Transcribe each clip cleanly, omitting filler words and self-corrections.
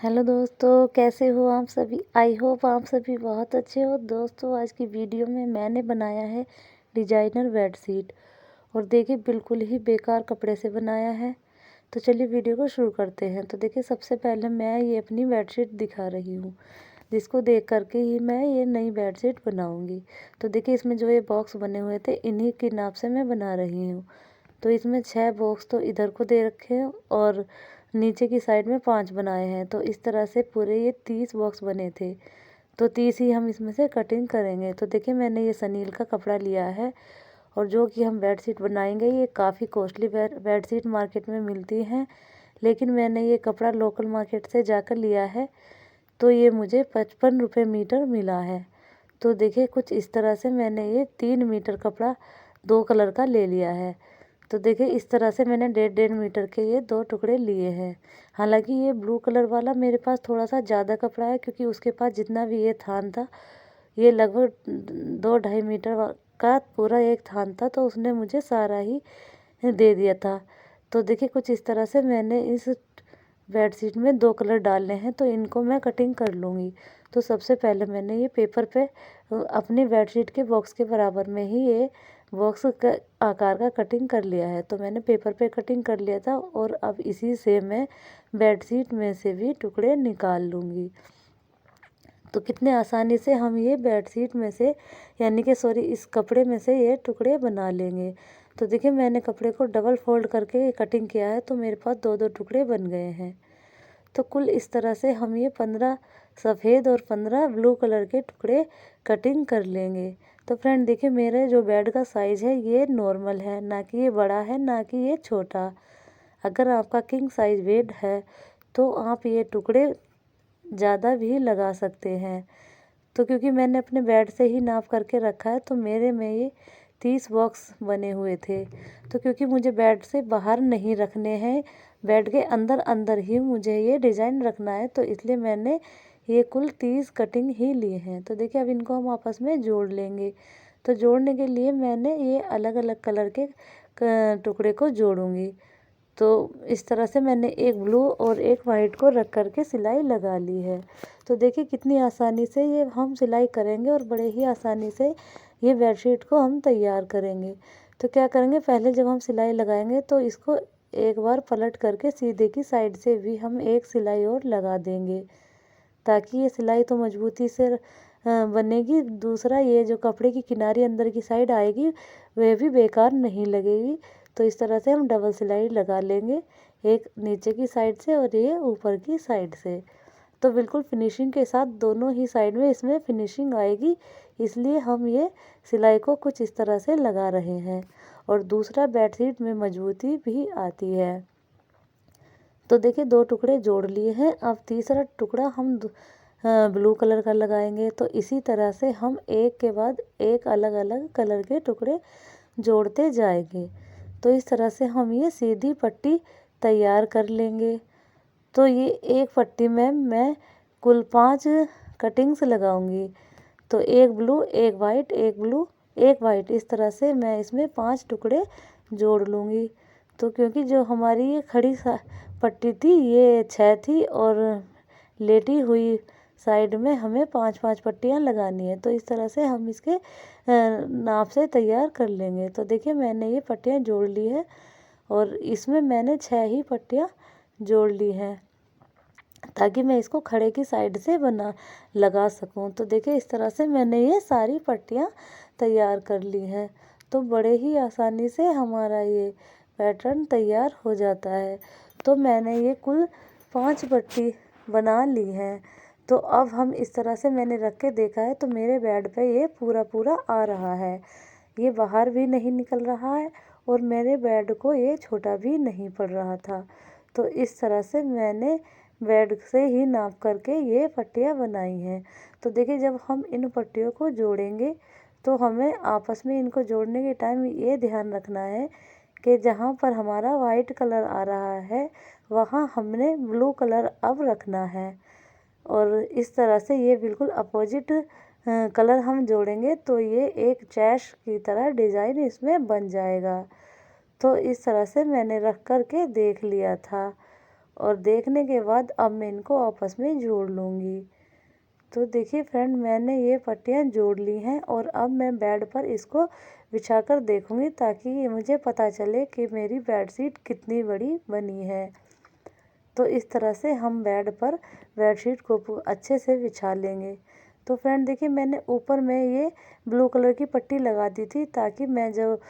Hello दोस्तों, कैसे हो आप सभी। आई होप आप सभी बहुत अच्छे हो। दोस्तों, आज की वीडियो में मैंने बनाया है डिजाइनर बेडशीट और देखिए बिल्कुल ही बेकार कपड़े से बनाया है। तो चलिए वीडियो को शुरू करते हैं। तो देखिए सबसे पहले मैं ये अपनी बेडशीट दिखा रही हूँ, जिसको देख करके ही मैं ये नई बेडशीट बनाऊँगी। तो देखिए इसमें जो ये बॉक्स बने हुए थे इन्हीं के नाप से मैं बना रही हूँ। तो इसमें 6 बॉक्स तो इधर को दे रखे हैं और नीचे की साइड में 5 बनाए हैं। तो इस तरह से पूरे ये 30 बॉक्स बने थे। तो 30 ही हम इसमें से कटिंग करेंगे। तो देखिए मैंने ये सनील का कपड़ा लिया है और जो कि हम बेडशीट बनाएंगे ये काफ़ी कॉस्टली बेडशीट मार्केट में मिलती हैं, लेकिन मैंने ये कपड़ा लोकल मार्केट से जाकर लिया है। तो ये मुझे 55 रुपये मीटर मिला है। तो देखिए कुछ इस तरह से मैंने ये 3 मीटर कपड़ा 2 कलर का ले लिया है। तो देखिए इस तरह से मैंने 1.5 मीटर के ये 2 टुकड़े लिए हैं। हालांकि ये ब्लू कलर वाला मेरे पास थोड़ा सा ज़्यादा कपड़ा है, क्योंकि उसके पास जितना भी ये थान था ये लगभग 2-2.5 मीटर का पूरा एक थान था, तो उसने मुझे सारा ही दे दिया था। तो देखिए कुछ इस तरह से मैंने इस बेडशीट में 2 कलर डालने हैं, तो इनको मैं कटिंग कर लूँगी। तो सबसे पहले मैंने ये पेपर पे अपनी बेडशीट के बॉक्स के बराबर में ही ये बॉक्स का आकार का कटिंग कर लिया है। तो मैंने पेपर पे कटिंग कर लिया था और अब इसी से मैं बेडशीट में से भी टुकड़े निकाल लूँगी। तो कितने आसानी से हम ये बेडशीट में से यानी कि इस कपड़े में से ये टुकड़े बना लेंगे। तो देखिए मैंने कपड़े को डबल फोल्ड करके कटिंग किया है, तो मेरे पास 2-2 टुकड़े बन गए हैं। तो कुल इस तरह से हम ये 15 सफ़ेद और 15 ब्लू कलर के टुकड़े कटिंग कर लेंगे। तो फ्रेंड देखिए मेरे जो बेड का साइज़ है ये नॉर्मल है, ना कि ये बड़ा है ना कि ये छोटा। अगर आपका किंग साइज़ बेड है तो आप ये टुकड़े ज़्यादा भी लगा सकते हैं। तो क्योंकि मैंने अपने बेड से ही नाप करके रखा है, तो मेरे में ये 30 बॉक्स बने हुए थे। तो क्योंकि मुझे बेड से बाहर नहीं रखने हैं, बेड के अंदर अंदर ही मुझे ये डिज़ाइन रखना है, तो इसलिए मैंने ये कुल 30 कटिंग ही लिए हैं। तो देखिए अब इनको हम आपस में जोड़ लेंगे। तो जोड़ने के लिए मैंने ये अलग अलग कलर के टुकड़े को जोड़ूंगी। तो इस तरह से मैंने एक ब्लू और एक वाइट को रख करके सिलाई लगा ली है। तो देखिए कितनी आसानी से ये हम सिलाई करेंगे और बड़े ही आसानी से ये बेडशीट को हम तैयार करेंगे। तो क्या करेंगे, पहले जब हम सिलाई लगाएंगे तो इसको एक बार पलट करके सीधे की साइड से भी हम एक सिलाई और लगा देंगे, ताकि ये सिलाई तो मजबूती से बनेगी। दूसरा ये जो कपड़े की किनारी अंदर की साइड आएगी वह भी बेकार नहीं लगेगी। तो इस तरह से हम डबल सिलाई लगा लेंगे, एक नीचे की साइड से और ये ऊपर की साइड से। तो बिल्कुल फिनिशिंग के साथ दोनों ही साइड में इसमें फिनिशिंग आएगी, इसलिए हम ये सिलाई को कुछ इस तरह से लगा रहे हैं। और दूसरा बेडशीट में मजबूती भी आती है। तो देखिए 2 टुकड़े जोड़ लिए हैं। अब तीसरा टुकड़ा हम ब्लू कलर का लगाएंगे। तो इसी तरह से हम एक के बाद एक अलग अलग कलर के टुकड़े जोड़ते जाएंगे। तो इस तरह से हम ये सीधी पट्टी तैयार कर लेंगे। तो ये एक पट्टी में मैं कुल 5 कटिंग्स लगाऊंगी। तो एक ब्लू, एक वाइट, एक ब्लू, एक वाइट, इस तरह से मैं इसमें 5 टुकड़े जोड़ लूँगी। तो क्योंकि जो हमारी ये खड़ी पट्टी थी ये 6 थी और लेटी हुई साइड में हमें 5-5 पट्टियाँ लगानी है। तो इस तरह से हम इसके नाप से तैयार कर लेंगे। तो देखिए मैंने ये पट्टियाँ जोड़ ली है और इसमें मैंने 6 ही पट्टियाँ जोड़ ली हैं, ताकि मैं इसको खड़े की साइड से लगा सकूं। तो देखिए इस तरह से मैंने ये सारी पट्टियाँ तैयार कर ली हैं। तो बड़े ही आसानी से हमारा ये पैटर्न तैयार हो जाता है। तो मैंने ये कुल 5 पट्टी बना ली हैं। तो अब हम इस तरह से मैंने रख के देखा है, तो मेरे बेड पे ये पूरा पूरा आ रहा है, ये बाहर भी नहीं निकल रहा है और मेरे बेड को ये छोटा भी नहीं पड़ रहा था। तो इस तरह से मैंने बेड से ही नाप करके ये पट्टियाँ बनाई हैं। तो देखिए जब हम इन पट्टियों को जोड़ेंगे तो हमें आपस में इनको जोड़ने के टाइम ये ध्यान रखना है कि जहाँ पर हमारा वाइट कलर आ रहा है वहाँ हमने ब्लू कलर अब रखना है। और इस तरह से ये बिल्कुल अपोजिट कलर हम जोड़ेंगे तो ये एक चैश की तरह डिज़ाइन इसमें बन जाएगा। तो इस तरह से मैंने रख कर के देख लिया था और देखने के बाद अब मैं इनको आपस में जोड़ लूँगी। तो देखिए फ्रेंड, मैंने ये पट्टियाँ जोड़ ली हैं और अब मैं बेड पर इसको बिछाकर देखूँगी ताकि ये मुझे पता चले कि मेरी बेडशीट कितनी बड़ी बनी है। तो इस तरह से हम बेड पर बेडशीट को अच्छे से बिछा लेंगे। तो फ्रेंड देखिए, मैंने ऊपर में ये ब्लू कलर की पट्टी लगा दी थी ताकि मैं जब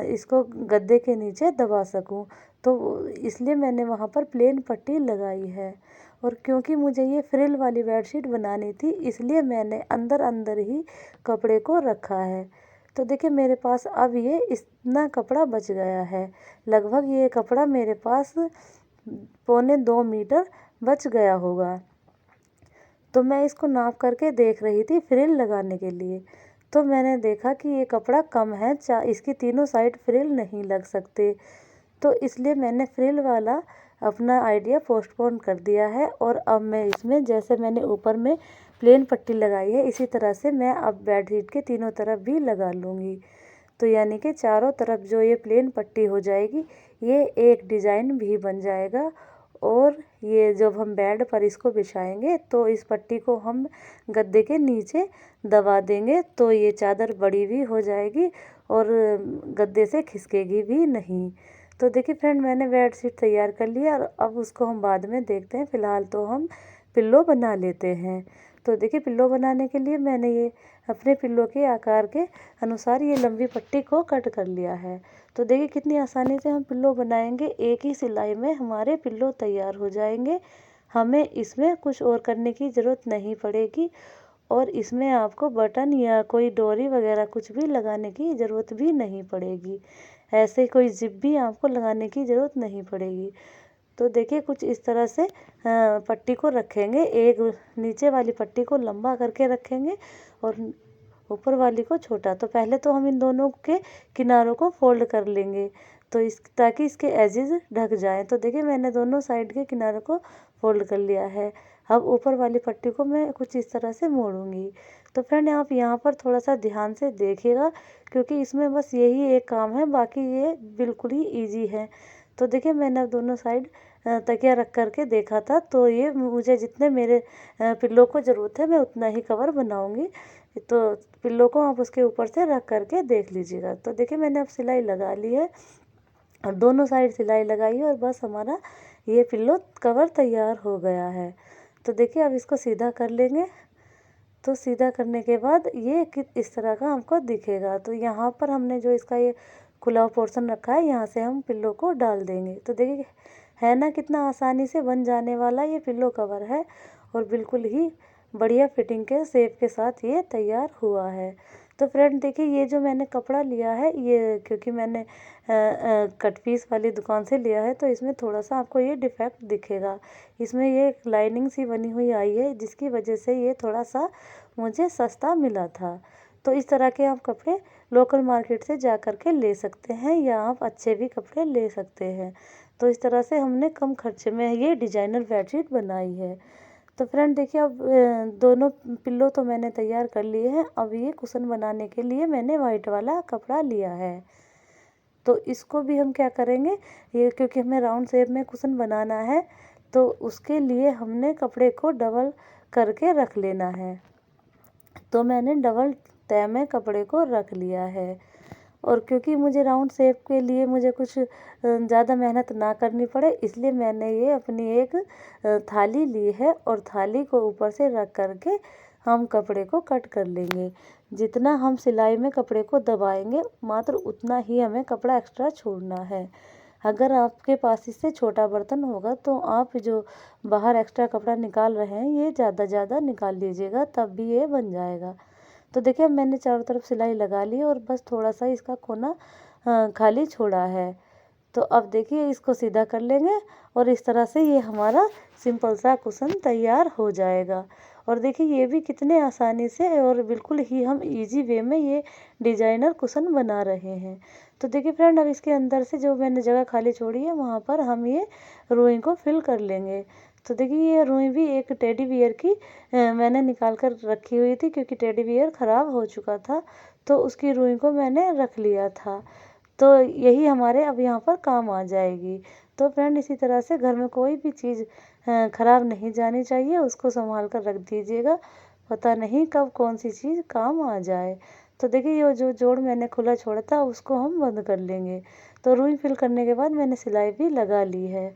इसको गद्दे के नीचे दबा सकूं, तो इसलिए मैंने वहाँ पर प्लेन पट्टी लगाई है। और क्योंकि मुझे ये फ्रिल वाली बेडशीट बनानी थी, इसलिए मैंने अंदर अंदर ही कपड़े को रखा है। तो देखिए, मेरे पास अब ये इतना कपड़ा बच गया है। लगभग ये कपड़ा मेरे पास 1.25 मीटर बच गया होगा। तो मैं इसको नाप करके देख रही थी फ्रिल लगाने के लिए। तो मैंने देखा कि ये कपड़ा कम है, इसकी तीनों साइड फ्रिल नहीं लग सकते। तो इसलिए मैंने फ्रिल वाला अपना आइडिया पोस्टपोन कर दिया है। और अब मैं इसमें, जैसे मैंने ऊपर में प्लेन पट्टी लगाई है, इसी तरह से मैं अब बेडशीट के तीनों तरफ भी लगा लूँगी। तो यानी कि चारों तरफ जो ये प्लेन पट्टी हो जाएगी, ये एक डिज़ाइन भी बन जाएगा। और ये जब हम बेड पर इसको बिछाएंगे तो इस पट्टी को हम गद्दे के नीचे दबा देंगे, तो ये चादर बड़ी भी हो जाएगी और गद्दे से खिसकेगी भी नहीं। तो देखिए फ्रेंड, मैंने बेड शीट तैयार कर लिया और अब उसको हम बाद में देखते हैं। फ़िलहाल तो हम पिल्लो बना लेते हैं। तो देखिए, पिल्लो बनाने के लिए मैंने ये अपने पिल्लो के आकार के अनुसार ये लंबी पट्टी को कट कर लिया है। तो देखिए कितनी आसानी से हम पिल्लो बनाएंगे, एक ही सिलाई में हमारे पिल्लो तैयार हो जाएंगे। हमें इसमें कुछ और करने की ज़रूरत नहीं पड़ेगी और इसमें आपको बटन या कोई डोरी वगैरह कुछ भी लगाने की ज़रूरत भी नहीं पड़ेगी। ऐसे कोई जिप भी आपको लगाने की ज़रूरत नहीं पड़ेगी। तो देखिए, कुछ इस तरह से पट्टी को रखेंगे, एक नीचे वाली पट्टी को लंबा करके रखेंगे और ऊपर वाली को छोटा। तो पहले तो हम इन दोनों के किनारों को फोल्ड कर लेंगे, तो ताकि इसके एजेस ढक जाएं। तो देखिए, मैंने दोनों साइड के किनारों को फोल्ड कर लिया है। अब ऊपर वाली पट्टी को मैं कुछ इस तरह से मोड़ूंगी। तो फ्रेंड, आप यहाँ पर थोड़ा सा ध्यान से देखिएगा, क्योंकि इसमें बस यही एक काम है, बाकी ये बिल्कुल ही ईजी है। तो देखिए, मैंने अब दोनों साइड तकिया रख करके देखा था, तो ये मुझे जितने मेरे पिल्लो को ज़रूरत है मैं उतना ही कवर बनाऊंगी। तो पिल्लो को आप उसके ऊपर से रख करके देख लीजिएगा। तो देखिए, मैंने अब सिलाई लगा ली है और दोनों साइड सिलाई लगाई है और बस हमारा ये पिल्लो कवर तैयार हो गया है। तो देखिए, अब इसको सीधा कर लेंगे। तो सीधा करने के बाद ये इस तरह का हमको दिखेगा। तो यहाँ पर हमने जो इसका ये खुला हुआ पोर्शन रखा है, यहाँ से हम पिल्लो को डाल देंगे। तो देखिए, है ना कितना आसानी से बन जाने वाला ये पिल्लो कवर है और बिल्कुल ही बढ़िया फिटिंग के शेप के साथ ये तैयार हुआ है। तो फ्रेंड देखिए, ये जो मैंने कपड़ा लिया है, ये क्योंकि मैंने कट पीस वाली दुकान से लिया है, तो इसमें थोड़ा सा आपको ये डिफेक्ट दिखेगा। इसमें ये लाइनिंग सी बनी हुई आई है, जिसकी वजह से ये थोड़ा सा मुझे सस्ता मिला था। तो इस तरह के आप कपड़े लोकल मार्केट से जा कर के ले सकते हैं, या आप अच्छे भी कपड़े ले सकते हैं। तो इस तरह से हमने कम खर्चे में ये डिजाइनर बेडशीट बनाई है। तो फ्रेंड देखिए, अब दोनों पिल्लो तो मैंने तैयार कर लिए हैं। अब ये कुशन बनाने के लिए मैंने वाइट वाला कपड़ा लिया है। तो इसको भी हम क्या करेंगे, ये क्योंकि हमें राउंड शेप में कुशन बनाना है, तो उसके लिए हमने कपड़े को डबल करके रख लेना है। तो मैंने डबल तह में कपड़े को रख लिया है। और क्योंकि मुझे राउंड शेप के लिए मुझे कुछ ज़्यादा मेहनत ना करनी पड़े, इसलिए मैंने ये अपनी एक थाली ली है और थाली को ऊपर से रख करके हम कपड़े को कट कर लेंगे। जितना हम सिलाई में कपड़े को दबाएंगे, मात्र उतना ही हमें कपड़ा एक्स्ट्रा छोड़ना है। अगर आपके पास इससे छोटा बर्तन होगा तो आप जो बाहर एक्स्ट्रा कपड़ा निकाल रहे हैं, ये ज़्यादा निकाल लीजिएगा, तब भी ये बन जाएगा। तो देखिए, अब मैंने चारों तरफ सिलाई लगा ली और बस थोड़ा सा इसका कोना खाली छोड़ा है। तो अब देखिए, इसको सीधा कर लेंगे और इस तरह से ये हमारा सिंपल सा कुशन तैयार हो जाएगा। और देखिए, ये भी कितने आसानी से और बिल्कुल ही हम इजी वे में ये डिजाइनर कुशन बना रहे हैं। तो देखिए फ्रेंड, अब इसके अंदर से जो मैंने जगह खाली छोड़ी है, वहाँ पर हम ये रुई को फिल कर लेंगे। तो देखिए, ये रुई भी एक टेडी बियर की मैंने निकाल कर रखी हुई थी, क्योंकि टेडी बियर ख़राब हो चुका था, तो उसकी रुई को मैंने रख लिया था। तो यही हमारे अब यहाँ पर काम आ जाएगी। तो फ्रेंड इसी तरह से घर में कोई भी चीज़ ख़राब नहीं जानी चाहिए, उसको संभाल कर रख दीजिएगा, पता नहीं कब कौन सी चीज़ काम आ जाए। तो देखिए ये जो जोड़ मैंने खुला छोड़ा था उसको हम बंद कर लेंगे। तो रुई फिल करने के बाद मैंने सिलाई भी लगा ली है।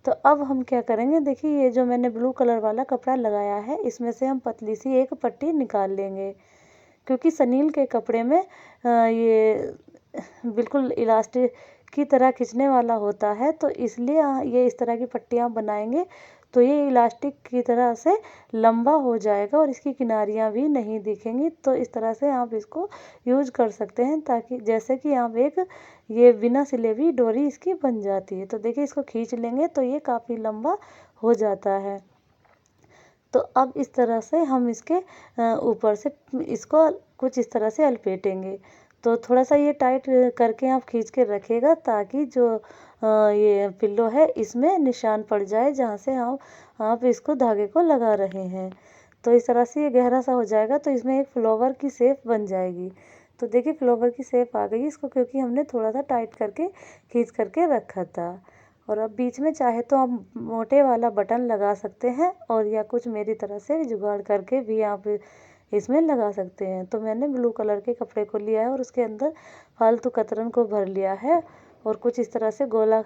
तो अब हम क्या करेंगे, देखिए ये जो मैंने ब्लू कलर वाला कपड़ा लगाया है इसमें से हम पतली सी एक पट्टी निकाल लेंगे, क्योंकि सनील के कपड़े में ये बिल्कुल इलास्टिक की तरह खींचने वाला होता है, तो इसलिए ये इस तरह की पट्टियाँ बनाएंगे तो ये इलास्टिक की तरह से लंबा हो जाएगा और इसकी किनारियाँ भी नहीं दिखेंगी। तो इस तरह से आप इसको यूज कर सकते हैं, ताकि जैसे कि आप एक ये बिना सिले हुई डोरी इसकी बन जाती है। तो देखिए इसको खींच लेंगे तो ये काफ़ी लंबा हो जाता है। तो अब इस तरह से हम इसके ऊपर से इसको कुछ इस तरह से लपेटेंगे। तो थोड़ा सा ये टाइट करके आप खींच के रखिएगा, ताकि जो ये पिल्लो है इसमें निशान पड़ जाए जहाँ से आप इसको धागे को लगा रहे हैं। तो इस तरह से ये गहरा सा हो जाएगा तो इसमें एक फ्लावर की शेप बन जाएगी। तो देखिए फ्लावर की शेप आ गई इसको, क्योंकि हमने थोड़ा सा टाइट करके खींच करके रखा था। और अब बीच में चाहे तो आप मोटे वाला बटन लगा सकते हैं, और या कुछ मेरी तरह से जुगाड़ करके भी आप इसमें लगा सकते हैं। तो मैंने ब्लू कलर के कपड़े को लिया है और उसके अंदर फालतू कतरन को भर लिया है और कुछ इस तरह से गोला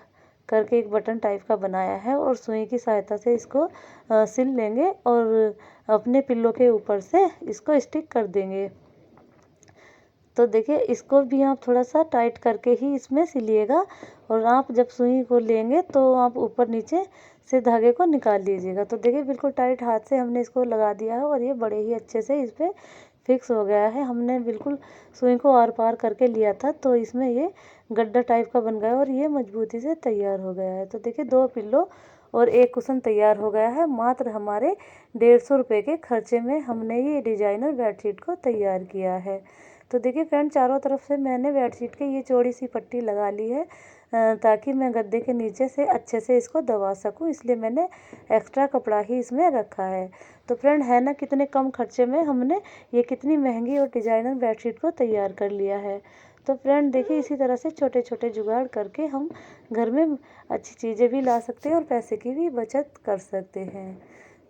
करके एक बटन टाइप का बनाया है, और सुई की सहायता से इसको सिल लेंगे और अपने पिल्लो के ऊपर से इसको स्टिक कर देंगे। तो देखिए इसको भी आप थोड़ा सा टाइट करके ही इसमें सिलिएगा, और आप जब सुई को लेंगे तो आप ऊपर नीचे से धागे को निकाल लीजिएगा। तो देखिए बिल्कुल टाइट हाथ से हमने इसको लगा दिया है और ये बड़े ही अच्छे से इस पर फिक्स हो गया है। हमने बिल्कुल सुई को आर पार करके लिया था तो इसमें ये गड्ढा टाइप का बन गया और ये मजबूती से तैयार हो गया है। तो देखिए 2 पिल्लो और एक कुशन तैयार हो गया है। मात्र हमारे 150 रुपये के खर्चे में हमने ये डिजाइनर बेडशीट को तैयार किया है। तो देखिए फ्रेंड चारों तरफ से मैंने बेडशीट के ये चौड़ी सी पट्टी लगा ली है, ताकि मैं गद्दे के नीचे से अच्छे से इसको दबा सकूं, इसलिए मैंने एक्स्ट्रा कपड़ा ही इसमें रखा है। तो फ्रेंड है ना कितने कम खर्चे में हमने ये कितनी महंगी और डिजाइनर बेडशीट को तैयार कर लिया है। तो फ्रेंड देखिए इसी तरह से छोटे छोटे जुगाड़ करके हम घर में अच्छी चीज़ें भी ला सकते हैं और पैसे की भी बचत कर सकते हैं।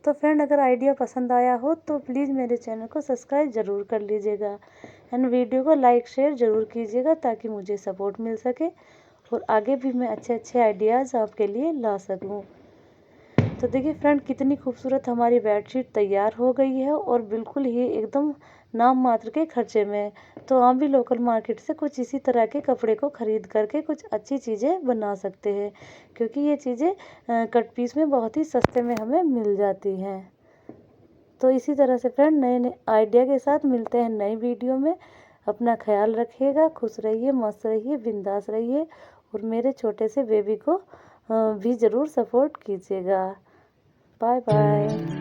तो फ्रेंड अगर आइडिया पसंद आया हो तो प्लीज़ मेरे चैनल को सब्सक्राइब ज़रूर कर लीजिएगा एंड वीडियो को लाइक शेयर ज़रूर कीजिएगा, ताकि मुझे सपोर्ट मिल सके और आगे भी मैं अच्छे अच्छे आइडियाज़ आपके लिए ला सकूं। तो देखिए फ्रेंड कितनी खूबसूरत हमारी बेडशीट तैयार हो गई है और बिल्कुल ही एकदम नाम मात्र के खर्चे में। तो आप भी लोकल मार्केट से कुछ इसी तरह के कपड़े को ख़रीद करके कुछ अच्छी चीज़ें बना सकते हैं, क्योंकि ये चीज़ें कट पीस में बहुत ही सस्ते में हमें मिल जाती हैं। तो इसी तरह से फ्रेंड नए नए आइडिया के साथ मिलते हैं नई वीडियो में। अपना ख्याल रखिएगा, खुश रहिए, मस्त रहिए, बिंदास रहिए, और मेरे छोटे से बेबी को भी ज़रूर सपोर्ट कीजिएगा। Bye bye.